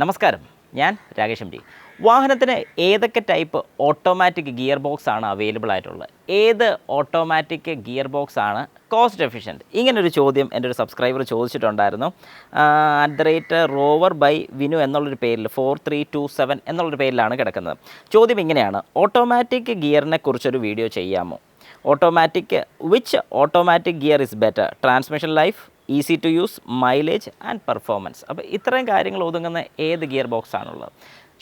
നമസ്കാരം, ഞാൻ Rakesh M T. വാഹനത്തിന് ഏതൊക്കെ ടൈപ്പ് ഓട്ടോമാറ്റിക് ഗിയർ ബോക്സ് ആണ് അവൈലബിൾ ആയിട്ടുള്ളത്, ഏത് ഓട്ടോമാറ്റിക് ഗിയർ ബോക്സ് ആണ് കോസ്റ്റ് എഫിഷ്യൻറ്റ്? ഇങ്ങനൊരു ചോദ്യം എൻ്റെ ഒരു സബ്സ്ക്രൈബർ ചോദിച്ചിട്ടുണ്ടായിരുന്നു. @rover_by_vinu എന്നുള്ളൊരു പേരിൽ 4327 എന്നുള്ളൊരു പേരിലാണ് കിടക്കുന്നത്. ചോദ്യം ഇങ്ങനെയാണ്: ഓട്ടോമാറ്റിക് ഗിയറിനെ കുറിച്ചൊരു വീഡിയോ ചെയ്യാമോ? Which automatic gear is better? Transmission life, easy to use, mileage and performance. അപ്പോൾ ഇത്രയും കാര്യങ്ങൾ ഒതുങ്ങുന്ന ഏത് ഗിയർ ബോക്സ് ആണുള്ളത്?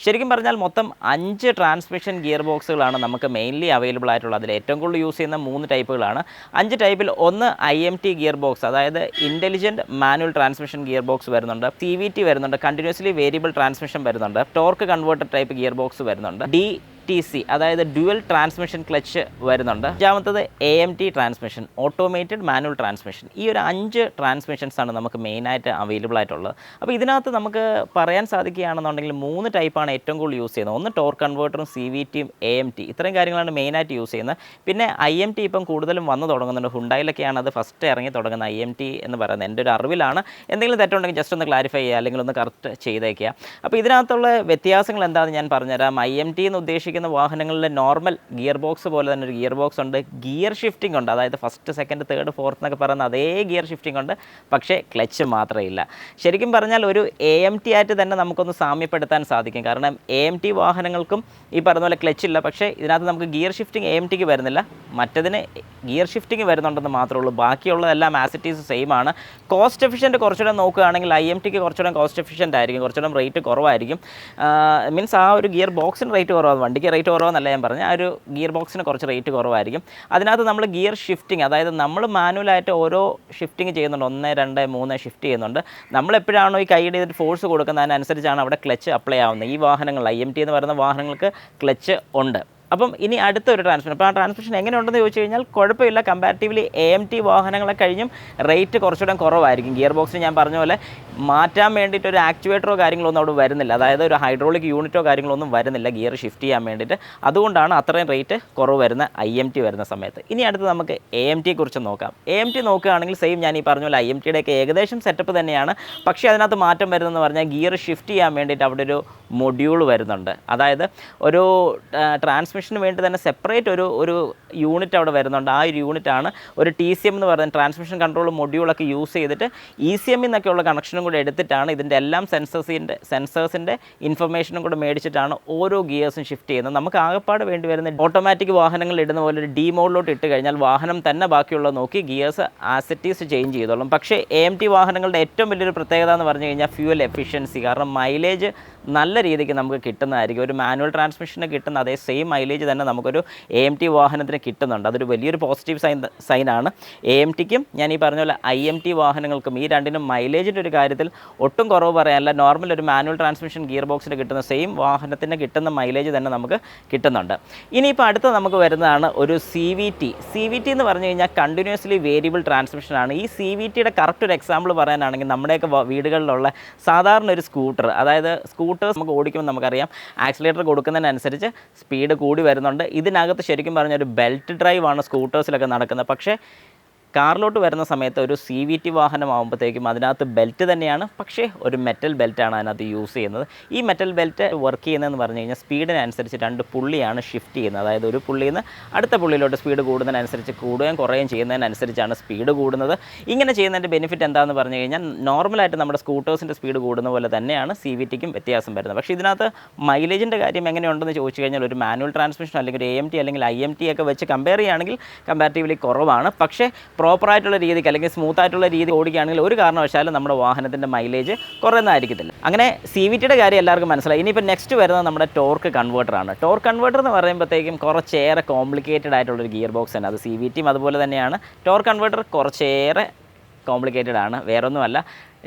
ശരിക്കും പറഞ്ഞാൽ മൊത്തം 5 ട്രാൻസ്മിഷൻ ഗിയർ ബോക്സുകളാണ് നമുക്ക് മെയിൻലി അവൈലബിൾ ആയിട്ടുള്ളത്. അതിൽ ഏറ്റവും കൂടുതൽ യൂസ് ചെയ്യുന്ന 3 ടൈപ്പുകളാണ്. 5 ടൈപ്പിൽ ഒന്ന് IMT ഗിയർ ബോക്സ്, അതായത് intelligent manual transmission gear box വരുന്നുണ്ട്. CVT വരുന്നുണ്ട്, കണ്ടിന്യൂസ്ലി വേരിയബിൾ ട്രാൻസ്മിഷൻ വരുന്നുണ്ട്. Torque converter type gear box വരുന്നുണ്ട്. DTC അതായത് ഡ്യുവൽ ട്രാൻസ്മിഷൻ ക്ലച്ച് വരുന്നുണ്ട്. അഞ്ചാമത്തത് AMT transmission, automated manual transmission. ഈ ഒരു 5 ട്രാൻസ്മിഷൻസ് ആണ് നമുക്ക് മെയിനായിട്ട് അവൈലബിൾ ആയിട്ടുള്ളത്. അപ്പോൾ ഇതിനകത്ത് നമുക്ക് പറയാൻ സാധിക്കുകയാണെന്നുണ്ടെങ്കിൽ 3 ടൈപ്പാണ് ഏറ്റവും കൂടുതൽ യൂസ് ചെയ്യുന്നത്. ഒന്ന് ടോർക്ക് കൺവേർട്ടറും CVTയും AMT, ഇത്രയും കാര്യങ്ങളാണ് മെയിനായിട്ട് യൂസ് ചെയ്യുന്നത്. പിന്നെ IMT ഇപ്പം കൂടുതലും വന്നു തുടങ്ങുന്നുണ്ട്. ഹുണ്ടായിലൊക്കെയാണ് അത് ഫസ്റ്റ് ഇറങ്ങി തുടങ്ങുന്നത് IMT എന്ന് പറയുന്നത്. എൻ്റെ ഒരു അറിവിലാണ്. എന്തെങ്കിലും തെറ്റുണ്ടെങ്കിൽ ജസ്റ്റ് ഒന്ന് ക്ലാരിഫൈ ചെയ്യുക, അല്ലെങ്കിൽ ഒന്ന് കറക്റ്റ് ചെയ്തേക്കുക. അപ്പോൾ ഇതിനകത്തുള്ള വ്യത്യാസങ്ങൾ എന്താണെന്ന് ഞാൻ പറഞ്ഞുതരാം. IMT എന്ന് ഉദ്ദേശിക്കുന്ന വാഹനങ്ങളിലെ നോർമൽ ഗിയർ ബോക്സ് പോലെ തന്നെ ഒരു ഗിയർ ബോക്സ് ഉണ്ട്. ഗിയർ ഷിഫ്റ്റിംഗ് ഉണ്ട്, അതായത് ഫസ്റ്റ്, സെക്കൻഡ്, തേർഡ്, ഫോർത്ത് എന്നൊക്കെ പറയുന്ന അതേ ഗിയർ ഷിഫ്റ്റിംഗ് ഉണ്ട്. പക്ഷേ ക്ലച്ച് മാത്രമേ ഇല്ല. ശരിക്കും പറഞ്ഞാൽ ഒരു AMT ആയിട്ട് തന്നെ നമുക്കൊന്ന് സാമ്യപ്പെടുത്താൻ സാധിക്കും. കാരണം AMT വാഹനങ്ങൾക്കും ഈ പറഞ്ഞ പോലെ ക്ലച്ച് ഇല്ല, പക്ഷേ ഇതിനകത്ത് നമുക്ക് ഗിയർ ഷിഫ്റ്റിംഗ് AMTക്ക് വരുന്നില്ല. മറ്റതിന് ഗിയർ ഷിഫ്റ്റിംഗ് വരുന്നുണ്ടെന്ന് മാത്രമേ ഉള്ളൂ. ബാക്കിയുള്ളതെല്ലാം ആസ് ഇറ്റ് ഈസ് സെയിം ആണ്. കോസ്റ്റ് എഫിഷ്യൻറ്റ് കുറച്ചുകൂടെ നോക്കുകയാണെങ്കിൽ IMTക്ക് കുറച്ചുകൂടെ കോസ്റ്റ് എഫിഷ്യൻ്റ് ആയിരിക്കും, കുറച്ചുകൂടെ റേറ്റ് കുറവായിരിക്കും. മീൻസ് ആ ഒരു ഗിയർ ബോക്സിന് റേറ്റ് കുറവാണ്, വണ്ടിക്ക് റേറ്റ് കുറവെന്നല്ല ഞാൻ പറഞ്ഞത്. ആ ഒരു ഗിയർ ബോക്സിന് കുറച്ച് റേറ്റ് കുറവായിരിക്കും. അതിനകത്ത് നമ്മൾ ഗിയർ ഷിഫ്റ്റിംഗ്, അതായത് നമ്മൾ മാനുവലായിട്ട് ഓരോ ഷിഫ്റ്റിംഗ് ചെയ്യുന്നുണ്ട്, 1, 2, 3 ഷിഫ്റ്റ് ചെയ്യുന്നുണ്ട്. നമ്മളെപ്പോഴാണോ ഈ കൈയുടെ ചെയ്തിട്ട് ഫോഴ്സ് കൊടുക്കുന്നതിനനുസരിച്ചാണ് അവിടെ ക്ലച്ച് അപ്ലൈ ആവുന്നത്. ഈ വാഹനങ്ങൾ IMT എന്ന് പറയുന്ന വാഹനങ്ങൾക്ക് ക്ലച്ച് ഉണ്ട്. അപ്പം ഇനി അടുത്തൊരു ട്രാൻസ്മിഷൻ. അപ്പോൾ ആ ട്രാൻസ്മിഷൻ എങ്ങനെയുണ്ടെന്ന് ചോദിച്ചു കഴിഞ്ഞാൽ കുഴപ്പമില്ല. കമ്പാരിറ്റീവ്ലി AMT വാഹനങ്ങളെ കഴിഞ്ഞും റേറ്റ് കുറച്ചുകൂടെ കുറവായിരിക്കും. ഗിയർ ബോക്സിന് ഞാൻ പറഞ്ഞ പോലെ മാറ്റാൻ വേണ്ടിയിട്ട് ഒരു ആക്ച്വേറ്ററോ കാര്യങ്ങളൊന്നും അവിടെ വരുന്നില്ല, അതായത് ഒരു ഹൈഡ്രോളിക് യൂണിറ്റോ കാര്യങ്ങളൊന്നും വരുന്നില്ല ഗിയർ ഷിഫ്റ്റ് ചെയ്യാൻ വേണ്ടിയിട്ട്. അതുകൊണ്ടാണ് അത്രയും റേറ്റ് കുറവ് വരുന്ന IMT വരുന്ന സമയത്ത്. ഇനി അടുത്ത് നമുക്ക് AMTയെ കുറിച്ച് നോക്കാം. AMT നോക്കുകയാണെങ്കിൽ സെയിം ഞാൻ ഈ പറഞ്ഞ പോലെ IMTയുടെയൊക്കെ ഏകദേശം സെറ്റപ്പ് തന്നെയാണ്. പക്ഷേ അതിനകത്ത് മാറ്റം വരുന്നതെന്ന് പറഞ്ഞാൽ ഗിയർ ഷിഫ്റ്റ് ചെയ്യാൻ വേണ്ടിയിട്ട് അവിടെ ഒരു മൊഡ്യൂൾ വരുന്നുണ്ട്. അതായത് ഒരു ട്രാൻസ്മിഷന് വേണ്ടി തന്നെ സെപ്പറേറ്റ് ഒരു യൂണിറ്റ് അവിടെ വരുന്നുണ്ട്. ആ ഒരു യൂണിറ്റാണ് ഒരു TCM എന്ന് പറയുന്നത്, ട്രാൻസ്മിഷൻ കൺട്രോൾ മൊഡ്യൂളൊക്കെ യൂസ് ചെയ്തിട്ട് ECM എന്നൊക്കെയുള്ള കണക്ഷനും കൂടെ എടുത്തിട്ടാണ് ഇതിൻ്റെ എല്ലാം സെൻസേഴ്സിൻ്റെ ഇൻഫർമേഷനും കൂടെ മേടിച്ചിട്ടാണ് ഓരോ ഗിയേഴ്സും ഷിഫ്റ്റ് ചെയ്യുന്നത്. നമുക്ക് ആകെപ്പാട് വേണ്ടി വരുന്ന ഓട്ടോമാറ്റിക് വാഹനങ്ങൾ ഇടുന്ന പോലെ ഒരു D മോഡിലോട്ട് ഇട്ട് കഴിഞ്ഞാൽ വാഹനം തന്നെ ബാക്കിയുള്ളത് നോക്കി ഗിയേഴ്സ് ആസെറ്റീസ് ചേഞ്ച് ചെയ്തോളും. പക്ഷേ AMT വാഹനങ്ങളുടെ ഏറ്റവും വലിയൊരു പ്രത്യേകത എന്ന് പറഞ്ഞു കഴിഞ്ഞാൽ ഫ്യൂവൽ എഫിഷ്യൻസി. കാരണം മൈലേജ് നല്ല രീതിക്ക് നമുക്ക് കിട്ടുന്നതായിരിക്കും. ഒരു മാനുവൽ ട്രാൻസ്മിഷന് കിട്ടുന്ന അതേ സെയിം മൈലേജ് തന്നെ നമുക്കൊരു AMT വാഹനത്തിന് കിട്ടുന്നുണ്ട്. അതൊരു വലിയൊരു പോസിറ്റീവ് സൈനാണ്. AMTക്കും ഞാൻ ഈ പറഞ്ഞ പോലെ IMT വാഹനങ്ങൾക്കും ഈ രണ്ടിനും മൈലേജിൻ്റെ ഒരു കാര്യത്തിൽ ഒട്ടും കുറവ് പറയാനല്ല. നോർമൽ ഒരു മാനുവൽ ട്രാൻസ്മിഷൻ ഗിയർ ബോക്സിന് കിട്ടുന്ന സെയിം വാഹനത്തിന് കിട്ടുന്ന മൈലേജ് തന്നെ നമുക്ക് കിട്ടുന്നുണ്ട്. ഇനിയിപ്പോൾ അടുത്ത നമുക്ക് വരുന്നതാണ് ഒരു CVT എന്ന് പറഞ്ഞു കഴിഞ്ഞാൽ കണ്ടിന്യൂസ്ലി വേരിയബിൾ ട്രാൻസ്മിഷനാണ്. ഈ CVTയുടെ കറക്റ്റ് ഒരു എക്സാമ്പിൾ പറയാനാണെങ്കിൽ നമ്മുടെയൊക്കെ വീടുകളിലുള്ള സാധാരണ ഒരു സ്കൂട്ടർ, അതായത് സ്കൂട്ടേഴ്സ് നമുക്ക് ഓടിക്കുമ്പോൾ നമുക്കറിയാം ആക്സിലേറ്റർ കൊടുക്കുന്നതിനനുസരിച്ച് സ്പീഡ് കൂടി വരുന്നുണ്ട്. ഇതിനകത്ത് ശരിക്കും പറഞ്ഞാൽ ഒരു ബെൽറ്റ് ഡ്രൈവ് ആണ് സ്കൂട്ടേഴ്സിലൊക്കെ നടക്കുന്നത്. പക്ഷേ കാറിലോട്ട് വരുന്ന സമയത്ത് ഒരു CVT വാഹനമാകുമ്പോഴത്തേക്കും അതിനകത്ത് ബെൽറ്റ് തന്നെയാണ്, പക്ഷേ ഒരു മെറ്റൽ ബെൽറ്റാണ് അതിനകത്ത് യൂസ് ചെയ്യുന്നത്. ഈ മെറ്റൽ ബെൽറ്റ് വർക്ക് ചെയ്യുന്നതെന്ന് പറഞ്ഞു കഴിഞ്ഞാൽ സ്പീഡിനനുസരിച്ച് 2 പുള്ളിയാണ് ഷിഫ്റ്റ് ചെയ്യുന്നത്. അതായത് ഒരു പുള്ളിയിൽ നിന്ന് അടുത്ത പുള്ളിയിലോട്ട് സ്പീഡ് കൂടുന്നതിനനുസരിച്ച് കൂടുകയും കുറയുകയും ചെയ്യുന്നതിനനുസരിച്ചാണ് സ്പീഡ് കൂടുന്നത്. ഇങ്ങനെ ചെയ്യുന്നതിൻ്റെ ബെനിഫിറ്റ് എന്താണെന്ന് പറഞ്ഞു കഴിഞ്ഞാൽ നോർമലായിട്ട് നമ്മുടെ സ്കൂട്ടേഴ്സിൻ്റെ സ്പീഡ് കൂടുന്ന പോലെ തന്നെയാണ് CVTക്കും വ്യത്യാസം വരുന്നത്. പക്ഷേ ഇതിനകത്ത് മൈലേജിൻ്റെ കാര്യം എങ്ങനെയുണ്ടെന്ന് ചോദിച്ചു കഴിഞ്ഞാൽ ഒരു മാനുവൽ ട്രാൻസ്മിഷൻ അല്ലെങ്കിൽ ഒരു AMT അല്ലെങ്കിൽ IMT ഒക്കെ വെച്ച് കമ്പയർ ചെയ്യുകയാണെങ്കിൽ കമ്പാരിറ്റീവ്ലി കുറവാണ്. പക്ഷേ പ്രോപ്പറായിട്ടുള്ള രീതിക്ക് അല്ലെങ്കിൽ സ്മൂത്തായിട്ടുള്ള രീതി ഓടിക്കുകയാണെങ്കിൽ ഒരു കാരണവശാലും നമ്മുടെ വാഹനത്തിൻ്റെ മൈലേജ് കുറയുന്നതായിരിക്കത്തില്ല. അങ്ങനെ CVTയുടെ കാര്യം എല്ലാവർക്കും മനസ്സിലായി. ഇനിയിപ്പോൾ നെക്സ്റ്റ് വരുന്നത് നമ്മുടെ ടോർക്ക് കൺവേർട്ടറാണ്. ടോർക്ക് കൺവേർട്ടർ എന്ന് പറയുമ്പോഴത്തേക്കും കുറച്ചേറെ കോംപ്ലിക്കേറ്റഡ് ആയിട്ടുള്ളൊരു ഗിയർ ബോക്സ് ആണ്. അത് CVTയും അതുപോലെ തന്നെയാണ്. ടോർക്ക് കൺവേർട്ടർ കുറച്ചേറെ കോംപ്ലിക്കേറ്റഡ് ആണ്. വേറൊന്നുമല്ല,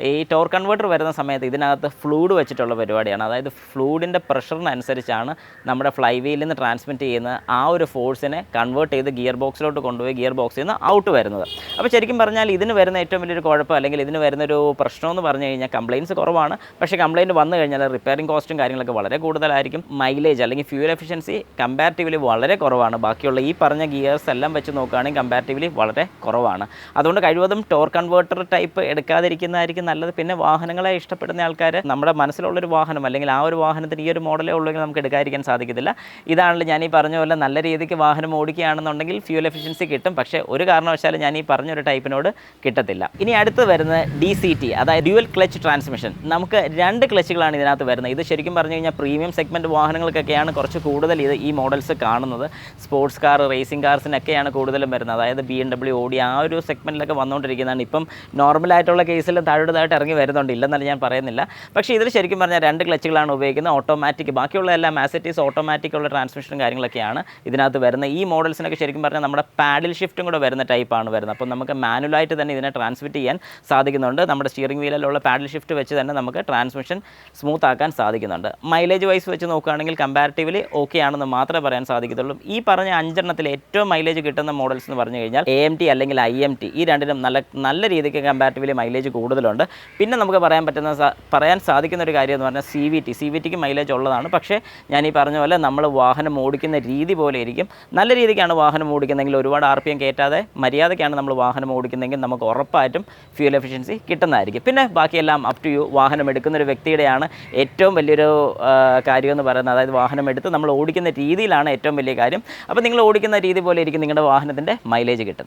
ഈ ടോർക്ക് കൺവേർട്ടർ വരുന്ന സമയത്ത് ഇതിനകത്ത് ഫ്ലൂയിഡ് വെച്ചിട്ടുള്ള പരിപാടിയാണ്. അതായത് ഫ്ലൂയിഡിൻ്റെ പ്രഷറിനനുസരിച്ചാണ് നമ്മുടെ ഫ്ലൈ വീലിൽ നിന്ന് ട്രാൻസ്മിറ്റ് ചെയ്യുന്ന ആ ഒരു ഫോഴ്സിനെ കൺവേർട്ട് ചെയ്ത് ഗിയർ ബോക്സിലോട്ട് കൊണ്ടുപോയി ഗിയർ ബോക്സിൽ നിന്ന് ഔട്ട് വരുന്നത്. അപ്പോൾ ശരിക്കും പറഞ്ഞാൽ ഇതിന് വരുന്ന ഏറ്റവും വലിയൊരു കുഴപ്പം അല്ലെങ്കിൽ ഇതിന് വരുന്നൊരു പ്രശ്നമെന്ന് പറഞ്ഞു കഴിഞ്ഞാൽ കംപ്ലയിൻറ്റ്സ് കുറവാണ്. പക്ഷേ കംപ്ലയിൻറ്റ് വന്നു കഴിഞ്ഞാൽ റിപ്പയറിംഗ് കോസ്റ്റും കാര്യങ്ങളൊക്കെ വളരെ കൂടുതലായിരിക്കും. മൈലേജ് അല്ലെങ്കിൽ ഫ്യൂൽ എഫിഷ്യൻസി കമ്പാരിറ്റീവ്ലി വളരെ കുറവാണ്. ബാക്കിയുള്ള ഈ പറഞ്ഞ ഗിയേഴ്സ് എല്ലാം വെച്ച് നോക്കുകയാണെങ്കിൽ കമ്പാരിറ്റീവ്ലി വളരെ കുറവാണ്. അതുകൊണ്ട് കഴിവതും ടോർക്ക് കൺവേർട്ടർ ടൈപ്പ് എടുക്കാതിരിക്കുന്നതായിരിക്കും നല്ലത്. പിന്നെ വാഹനങ്ങളെ ഇഷ്ടപ്പെടുന്ന ആൾക്കാർ നമ്മുടെ മനസ്സിലുള്ളൊരു വാഹനം അല്ലെങ്കിൽ ആ ഒരു വാഹനത്തിന് ഈ ഒരു മോഡലേ ഉള്ളെങ്കിൽ നമുക്ക് എടുക്കാതിരിക്കാൻ സാധിക്കത്തില്ല. ഇതാണല്ലോ ഞാൻ ഈ പറഞ്ഞ പോലെ നല്ല രീതിക്ക് വാഹനം ഓടിക്കുകയാണെന്നുണ്ടെങ്കിൽ ഫ്യൂൽ എഫിഷ്യൻസി കിട്ടും. പക്ഷേ ഒരു കാരണവശാലും ഞാൻ ഈ പറഞ്ഞൊരു ടൈപ്പിനോട് കിട്ടത്തില്ല. ഇനി അടുത്ത് വരുന്നത് DCT, അതായത് ഡ്യുവൽ ക്ലച്ച് ട്രാൻസ്മിഷൻ. നമുക്ക് 2 ക്ലച്ചുകളാണ് ഇതിനകത്ത് വരുന്നത്. ഇത് ശരിക്കും പറഞ്ഞു കഴിഞ്ഞാൽ പ്രീമിയം സെഗ്മെൻറ്റ് വാഹനങ്ങൾക്കൊക്കെയാണ് കുറച്ച് കൂടുതൽ ഈ മോഡൽസ് കാണുന്നത്. സ്പോർട്സ് കാർ, റേസിംഗ് കാർസിനൊക്കെയാണ് കൂടുതലും വരുന്നത്. അതായത് BMW, Audi ആ ഒരു സെഗ്മെൻറ്റിലൊക്കെ വന്നുകൊണ്ടിരിക്കുന്നതാണ്. ഇപ്പം നോർമലായിട്ടുള്ള കേസിൽ താഴോട്ട് ഇറങ്ങി വരുന്നുണ്ട്, ഇല്ലെന്നല്ല ഞാൻ പറയുന്നില്ല. പക്ഷേ ഇതിൽ ശരിക്കും പറഞ്ഞാൽ 2 ക്ലച്ചുകളാണ് ഉപയോഗിക്കുന്നത്. ഓട്ടോമാറ്റിക്, ബാക്കിയുള്ള എല്ലാം ആസെറ്റീസ് ഓട്ടോമാറ്റിക് ഉള്ള ട്രാൻസ്മിഷനും കാര്യങ്ങളൊക്കെയാണ് ഇതിനകത്ത് വരുന്നത്. ഈ മോഡൽസിനൊക്കെ ശരിക്കും പറഞ്ഞാൽ നമ്മുടെ പാഡിൽ ഷിഫ്റ്റും കൂടെ വരുന്ന ടൈപ്പാണ് വരുന്നത്. അപ്പോൾ നമുക്ക് മാനുവലായിട്ട് തന്നെ ഇതിനെ ട്രാൻസ്മിറ്റ് ചെയ്യാൻ സാധിക്കുന്നുണ്ട്. നമ്മുടെ സ്റ്റിയറിംഗ് വീലിലുള്ള പാഡിൽ ഷിഫ്റ്റ് വെച്ച് തന്നെ നമുക്ക് ട്രാൻസ്മിഷൻ സ്മൂത്ത് ആക്കാൻ സാധിക്കുന്നുണ്ട്. മൈലേജ് വൈസ് വെച്ച് നോക്കുകയാണെങ്കിൽ കമ്പാരിറ്റീവ്ലി ഓക്കെ ആണെന്ന് മാത്രമേ പറയാൻ സാധിക്കത്തുള്ളൂ. ഈ പറഞ്ഞ 5 ഏറ്റവും മൈലേജ് കിട്ടുന്ന മോഡൽസ് എന്ന് പറഞ്ഞു കഴിഞ്ഞാൽ AMT അല്ലെങ്കിൽ IMT, ഈ രണ്ടിനും നല്ല രീതിക്ക് കമ്പാരിറ്റീവ്ലി മൈലേജ് കൂടുതലുണ്ട്. പിന്നെ നമുക്ക് പറയാൻ സാധിക്കുന്ന ഒരു കാര്യം എന്ന് പറഞ്ഞാൽ CVTക്ക് മൈലേജ് ഉള്ളതാണ്. പക്ഷേ ഞാൻ ഈ പറഞ്ഞ പോലെ നമ്മൾ വാഹനം ഓടിക്കുന്ന രീതി പോലെ ഇരിക്കും. നല്ല രീതിക്കാണ് വാഹനം ഓടിക്കുന്നതെങ്കിൽ, ഒരുപാട് RPM കയറ്റാതെ മര്യാദയ്ക്കാണ് നമ്മൾ വാഹനം ഓടിക്കുന്നതെങ്കിൽ നമുക്ക് ഉറപ്പായിട്ടും ഫ്യൂൽ എഫിഷ്യൻസി കിട്ടുന്നതായിരിക്കും. പിന്നെ ബാക്കിയെല്ലാം അപ് ടു യു. വാഹനം എടുക്കുന്നൊരു വ്യക്തിയുടെയാണ് ഏറ്റവും വലിയൊരു കാര്യം എന്ന് പറയുന്നത്. അതായത് വാഹനം എടുത്ത് നമ്മൾ ഓടിക്കുന്ന രീതിയിലാണ് ഏറ്റവും വലിയ കാര്യം. അപ്പോൾ നിങ്ങൾ ഓടിക്കുന്ന രീതി പോലെ ഇരിക്കും നിങ്ങളുടെ വാഹനത്തിൻ്റെ മൈലേജ് കിട്ടുന്നത്.